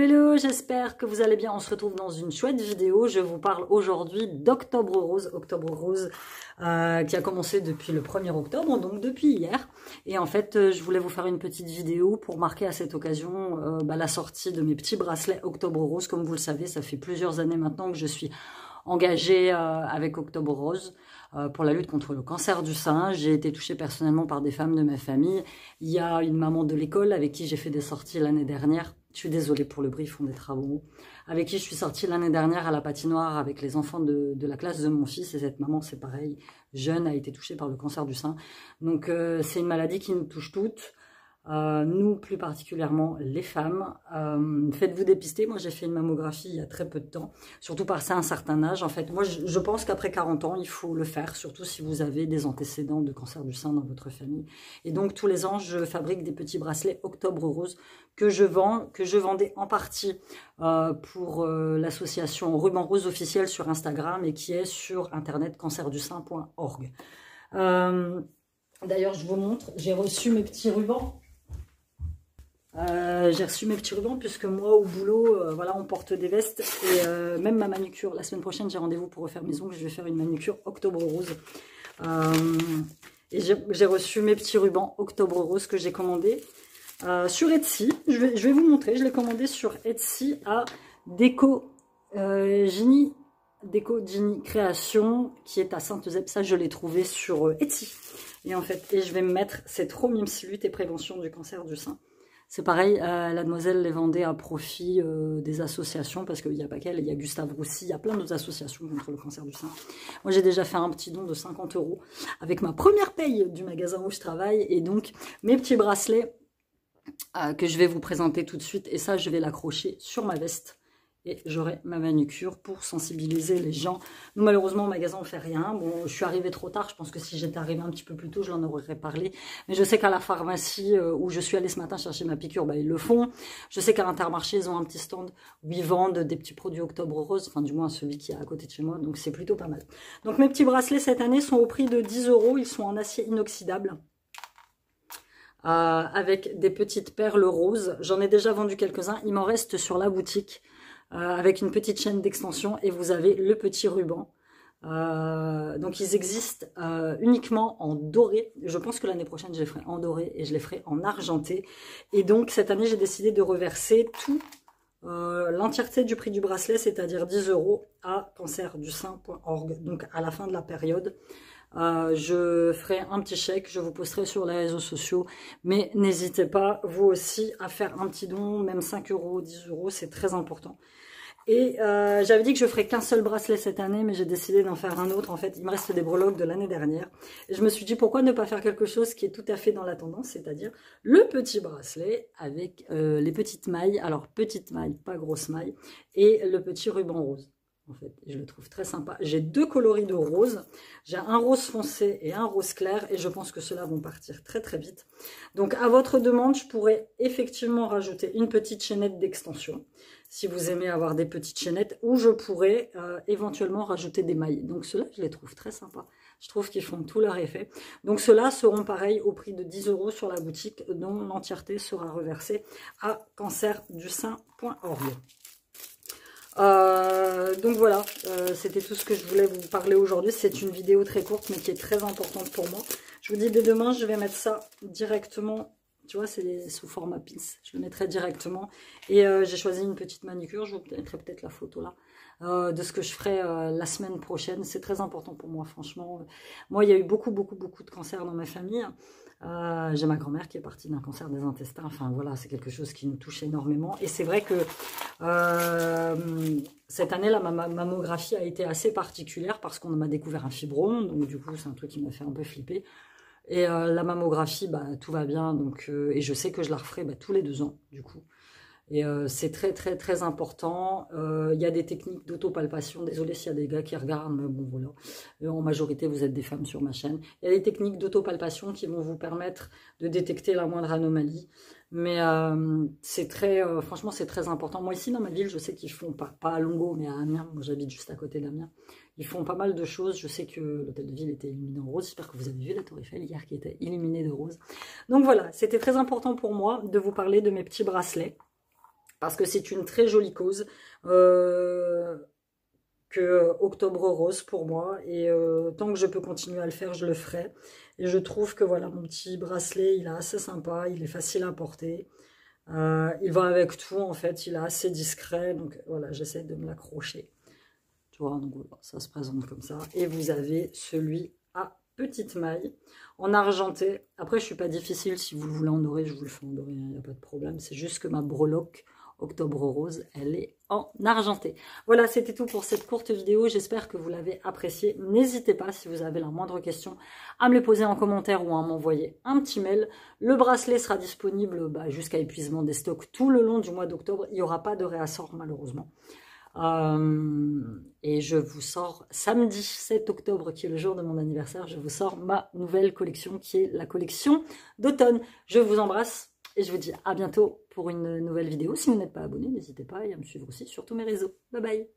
hello, j'espère que vous allez bien. On se retrouve dans une chouette vidéo. Je vous parle aujourd'hui d'Octobre Rose. Octobre Rose qui a commencé depuis le 1er octobre, donc depuis hier. Et en fait, je voulais vous faire une petite vidéo pour marquer à cette occasion la sortie de mes petits bracelets Octobre Rose. Comme vous le savez, ça fait plusieurs années maintenant que je suis engagée avec Octobre Rose pour la lutte contre le cancer du sein. J'ai été touchée personnellement par des femmes de ma famille. Il y a une maman de l'école avec qui j'ai fait des sorties l'année dernière. Je suis désolée pour le bruit, ils font des travaux. Avec qui je suis sortie l'année dernière à la patinoire avec les enfants de la classe de mon fils. Et cette maman, c'est pareil, jeune, a été touchée par le cancer du sein. Donc c'est une maladie qui nous touche toutes. Nous, plus particulièrement les femmes, faites-vous dépister. Moi, j'ai fait une mammographie il y a très peu de temps, surtout passé un certain âge. En fait, moi, je pense qu'après 40 ans, il faut le faire, surtout si vous avez des antécédents de cancer du sein dans votre famille. Et donc, tous les ans, je fabrique des petits bracelets Octobre Rose que je vendais en partie pour l'association Ruban Rose officielle sur Instagram et qui est sur internet cancerdusein.org. D'ailleurs, je vous montre, j'ai reçu mes petits rubans. Puisque moi au boulot, voilà, on porte des vestes et même ma manucure. La semaine prochaine, j'ai rendez-vous pour refaire mes ongles. Je vais faire une manucure Octobre Rose. Et j'ai reçu mes petits rubans Octobre Rose que j'ai commandés sur Etsy. Je vais vous montrer. Je l'ai commandé sur Etsy à Déco Genie Création qui est à Sainte-Eusèbe. Ça, je l'ai trouvé sur Etsy. Et en fait, je vais me mettre, c'est trop mimes, lutte et prévention du cancer du sein. C'est pareil, la demoiselle les vendait à profit des associations, parce qu'il n'y a pas qu'elle, il y a Gustave Roussy, il y a plein d'autres associations contre le cancer du sein. Moi, j'ai déjà fait un petit don de 50 € avec ma première paye du magasin où je travaille, et donc mes petits bracelets que je vais vous présenter tout de suite, et ça, je vais l'accrocher sur ma veste. Et j'aurai ma manucure pour sensibiliser les gens. Nous, malheureusement, au magasin, on ne fait rien. Bon, je suis arrivée trop tard. Je pense que si j'étais arrivée un petit peu plus tôt, je l'en aurais parlé. Mais je sais qu'à la pharmacie où je suis allée ce matin chercher ma piqûre, ils le font. Je sais qu'à l'Intermarché, ils ont un petit stand où ils vendent des petits produits Octobre Rose. Enfin, du moins, celui qui est à côté de chez moi. Donc, c'est plutôt pas mal. Donc, mes petits bracelets, cette année, sont au prix de 10 €. Ils sont en acier inoxydable. Avec des petites perles roses. J'en ai déjà vendu quelques-uns. Il m'en reste sur la boutique. Avec une petite chaîne d'extension et vous avez le petit ruban. Donc ils existent uniquement en doré. Je pense que l'année prochaine je les ferai en doré et je les ferai en argenté. Et donc cette année j'ai décidé de reverser tout l'entièreté du prix du bracelet, c'est-à-dire 10 € à cancerdusein.org. Donc à la fin de la période, je ferai un petit chèque, je vous posterai sur les réseaux sociaux, mais n'hésitez pas vous aussi à faire un petit don, même 5 €, 10 €, c'est très important. Et j'avais dit que je ferais qu'un seul bracelet cette année, mais j'ai décidé d'en faire un autre. En fait, il me reste des breloques de l'année dernière. Et je me suis dit, pourquoi ne pas faire quelque chose qui est tout à fait dans la tendance, c'est-à-dire le petit bracelet avec les petites mailles. Alors, petite maille, pas grosse maille. Et le petit ruban rose. En fait, je le trouve très sympa. J'ai deux coloris de rose. J'ai un rose foncé et un rose clair. Et je pense que ceux-là vont partir très très vite. Donc, à votre demande, je pourrais effectivement rajouter une petite chaînette d'extension. Si vous aimez avoir des petites chaînettes. Ou je pourrais éventuellement rajouter des mailles. Donc, ceux-là, je les trouve très sympas. Je trouve qu'ils font tout leur effet. Donc, ceux-là seront pareils au prix de 10 € sur la boutique, dont l'entièreté sera reversée à cancerdusein.org. Donc voilà, c'était tout ce que je voulais vous parler aujourd'hui. C'est une vidéo très courte mais qui est très importante pour moi. Je vous dis dès demain, je vais mettre ça directement. Tu vois, c'est sous format pins. Je le mettrai directement. Et j'ai choisi une petite manucure. Je vous mettrai peut-être la photo là de ce que je ferai la semaine prochaine. C'est très important pour moi, franchement. Moi, il y a eu beaucoup de cancers dans ma famille. J'ai ma grand-mère qui est partie d'un cancer des intestins. Enfin voilà, c'est quelque chose qui nous touche énormément. Et c'est vrai que cette année, ma mammographie a été assez particulière parce qu'on m'a découvert un fibrome. Donc du coup, c'est un truc qui m'a fait un peu flipper. Et la mammographie, tout va bien. Donc, et je sais que je la referai tous les 2 ans, du coup. Et c'est très important. Il y a des techniques d'autopalpation. Désolée s'il y a des gars qui regardent, mais bon voilà. En majorité, vous êtes des femmes sur ma chaîne. Il y a des techniques d'autopalpation qui vont vous permettre de détecter la moindre anomalie. Mais c'est franchement, c'est très important. Moi, ici, dans ma ville, je sais qu'ils font, pas à Longo, mais à Amiens. Moi, j'habite juste à côté d'Amiens. Ils font pas mal de choses. Je sais que l'hôtel de ville était illuminé en rose. J'espère que vous avez vu la Tour Eiffel hier qui était illuminée de rose. Donc voilà, c'était très important pour moi de vous parler de mes petits bracelets. parce que c'est une très jolie cause que Octobre Rose pour moi, et tant que je peux continuer à le faire, je le ferai. Et je trouve que voilà, mon petit bracelet, il est assez sympa, il est facile à porter, il va avec tout en fait, il est assez discret, donc voilà, j'essaie de me l'accrocher. Tu vois, donc voilà, ça se présente comme ça. Et vous avez celui à petite maille, en argenté. Après, je suis pas difficile, si vous le voulez en doré, je vous le fais en doré, il n'y a pas de problème. C'est juste que ma breloque Octobre Rose, elle est en argenté. Voilà, c'était tout pour cette courte vidéo. J'espère que vous l'avez appréciée. N'hésitez pas, si vous avez la moindre question, à me les poser en commentaire ou à m'envoyer un petit mail. Le bracelet sera disponible jusqu'à épuisement des stocks tout le long du mois d'octobre. Il n'y aura pas de réassort, malheureusement. Et je vous sors samedi 7 octobre, qui est le jour de mon anniversaire, je vous sors ma nouvelle collection, qui est la collection d'automne. Je vous embrasse. Et je vous dis à bientôt pour une nouvelle vidéo. Si vous n'êtes pas abonné, n'hésitez pas à me suivre aussi sur tous mes réseaux. Bye bye!